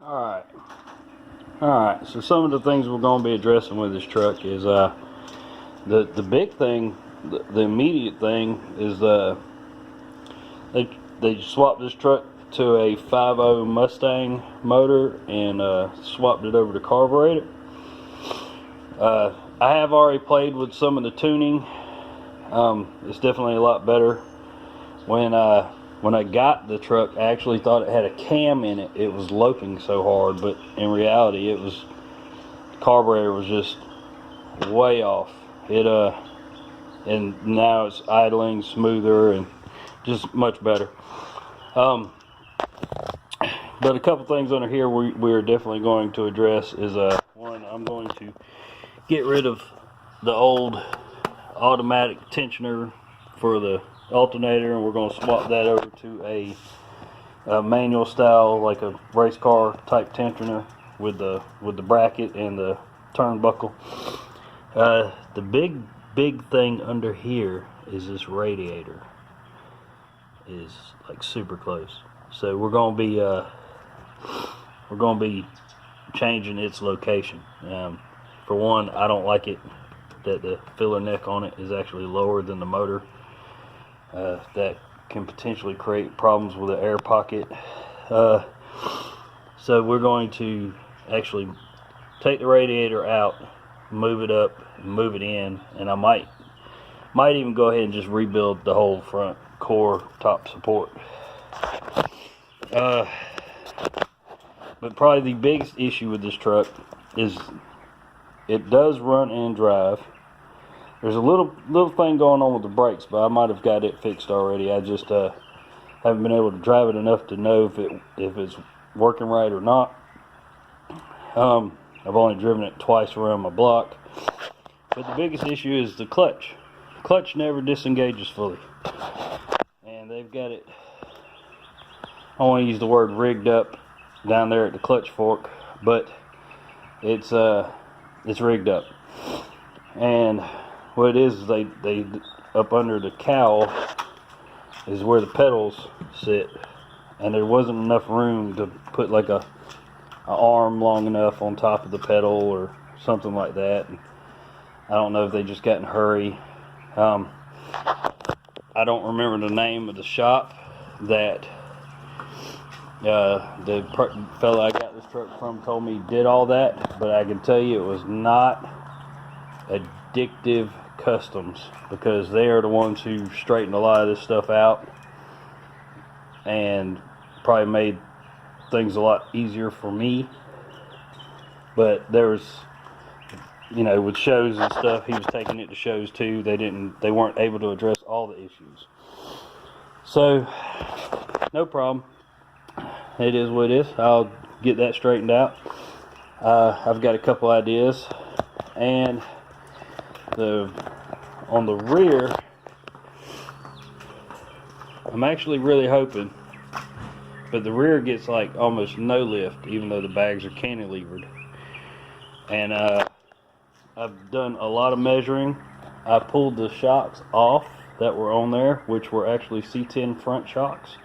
Alright, so some of the things we're going to be addressing with this truck is the big thing, the immediate thing is they swapped this truck to a 5.0 Mustang motor and swapped it over to carburetor. I have already played with some of the tuning. It's definitely a lot better. When I got the truck, I actually thought it had a cam in it. It was loping so hard, but in reality, the carburetor was just way off. And now it's idling smoother and just much better. But a couple things under here we're definitely going to address is one, I'm going to get rid of the old automatic tensioner for the alternator, and we're going to swap that over to a manual style, like a race car type tensioner with the bracket and the turnbuckle. The big thing under here is this radiator is like super close, so we're going to be changing its location. For one, I don't like it that the filler neck on it is actually lower than the motor. That can potentially create problems with the air pocket. So we're going to actually take the radiator out, move it up, move it in, and I might even go ahead and just rebuild the whole front core top support. But probably the biggest issue with this truck is it does run and drive. There's a little thing going on with the brakes, but I might have got it fixed already. I just haven't been able to drive it enough to know if it's working right or not. I've only driven it twice around my block. But the biggest issue is the clutch. The clutch never disengages fully. And they've got it, I don't want to use the word rigged up down there at the clutch fork, but it's rigged up. And what it is they up under the cowl is where the pedals sit, and there wasn't enough room to put like a arm long enough on top of the pedal or something like that. And I don't know if they just got in a hurry. I don't remember the name of the shop that the fellow I got this truck from told me did all that, but I can tell you it was not Addictive Customs, because they are the ones who straightened a lot of this stuff out and probably made things a lot easier for me. But there was, with shows and stuff, he was taking it to shows too. They weren't able to address all the issues. So no problem. It is what it is. I'll get that straightened out. I've got a couple ideas, and on the rear, I'm actually really hoping, but the rear gets like almost no lift, even though the bags are cantilevered. And I've done a lot of measuring. I pulled the shocks off that were on there, which were actually C10 front shocks.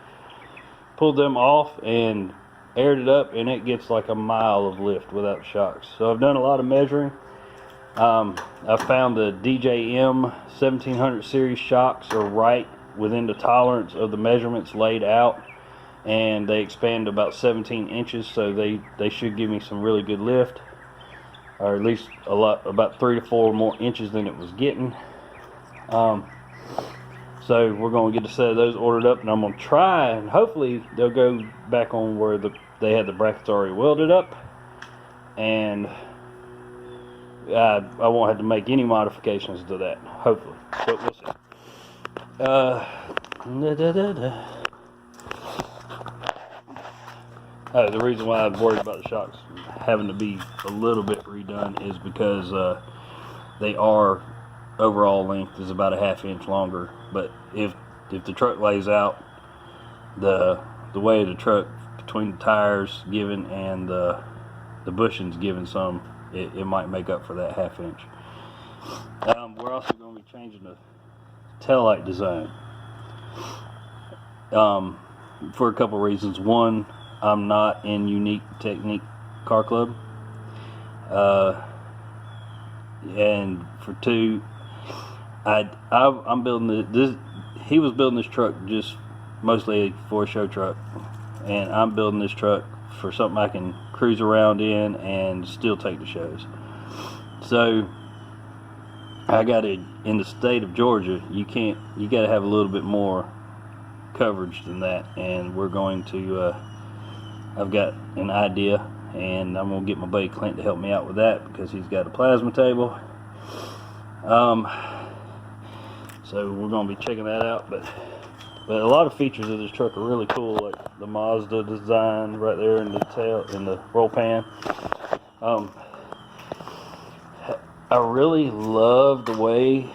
Pulled them off and aired it up, and it gets like a mile of lift without shocks. So I've done a lot of measuring. I found the DJM 1700 series shocks are right within the tolerance of the measurements laid out, and they expand about 17 inches, so they should give me some really good lift, or at least about 3 to 4 more inches than it was getting. So we're going to get a set of those ordered up, and I'm going to try, and hopefully they'll go back on where they had the brackets already welded up, and I won't have to make any modifications to that, hopefully, but we'll see. The reason why I'm worried about the shocks having to be a little bit redone is because they are, overall length is about a ½ inch longer, but if the truck lays out, the way the truck between the tires given and the bushings given some, it might make up for that ½ inch. We're also going to be changing the taillight design for a couple reasons. One, I'm not in Unique Technique Car Club. And for two, I'm building this. He was building this truck just mostly for a show truck, and I'm building this truck for something I can cruise around in and still take the shows. So I got it in the state of Georgia. You got to have a little bit more coverage than that, and we're going to. I've got an idea, and I'm gonna get my buddy Clint to help me out with that because he's got a plasma table. So we're gonna be checking that out, but a lot of features of this truck are really cool, like the Mazda design right there in the tail, in the roll pan. I really love the way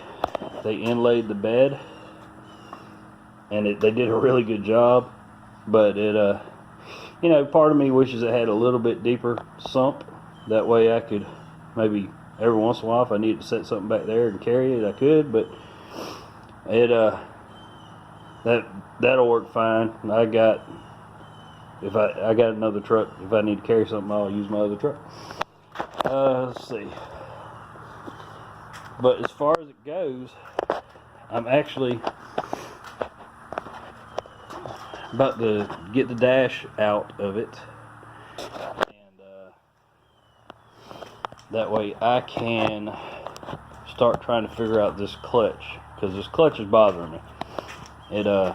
they inlaid the bed, and they did a really good job. But part of me wishes it had a little bit deeper sump. That way I could maybe every once in a while, if I needed to set something back there and carry it, I could. But that'll work fine. I got another truck. If I need to carry something, I'll use my other truck. Let's see. But as far as it goes, I'm actually about to get the dash out of it, and that way I can start trying to figure out this clutch, because this clutch is bothering me. The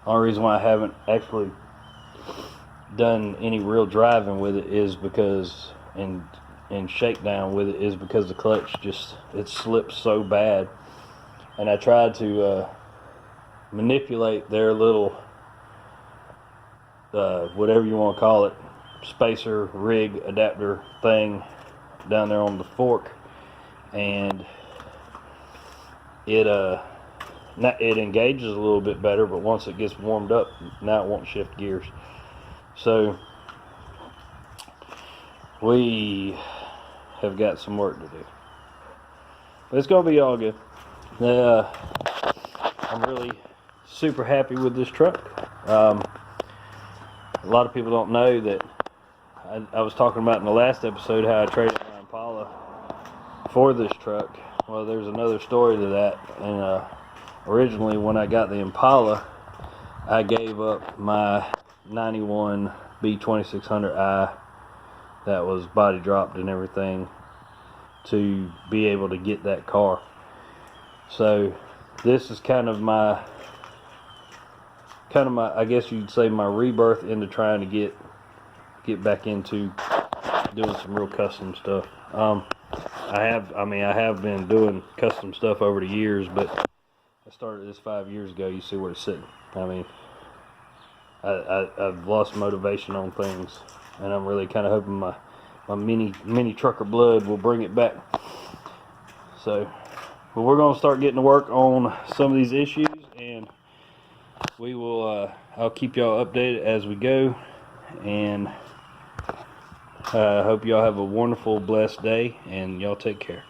only reason why I haven't actually done any real driving with it is because and shakedown with it is because the clutch it slips so bad, and I tried to manipulate their little whatever you want to call it, spacer rig adapter thing down there on the fork, and it engages a little bit better, but once it gets warmed up, now it won't shift gears. So we have got some work to do, but it's gonna be all good. I'm really super happy with this truck. A lot of people don't know that I was talking about in the last episode how I traded my Impala for this truck. Well, there's another story to that. And originally, when I got the Impala, I gave up my 91 B2600i that was body dropped and everything to be able to get that car. So this is kind of my, I guess you'd say, my rebirth into trying to get back into doing some real custom stuff. I have been doing custom stuff over the years, but I started this 5 years ago. You see where it's sitting. I mean, I've lost motivation on things, and I'm really kind of hoping my mini trucker blood will bring it back. So, but we're going to start getting to work on some of these issues, and we will. I'll keep y'all updated as we go, and hope y'all have a wonderful, blessed day, and y'all take care.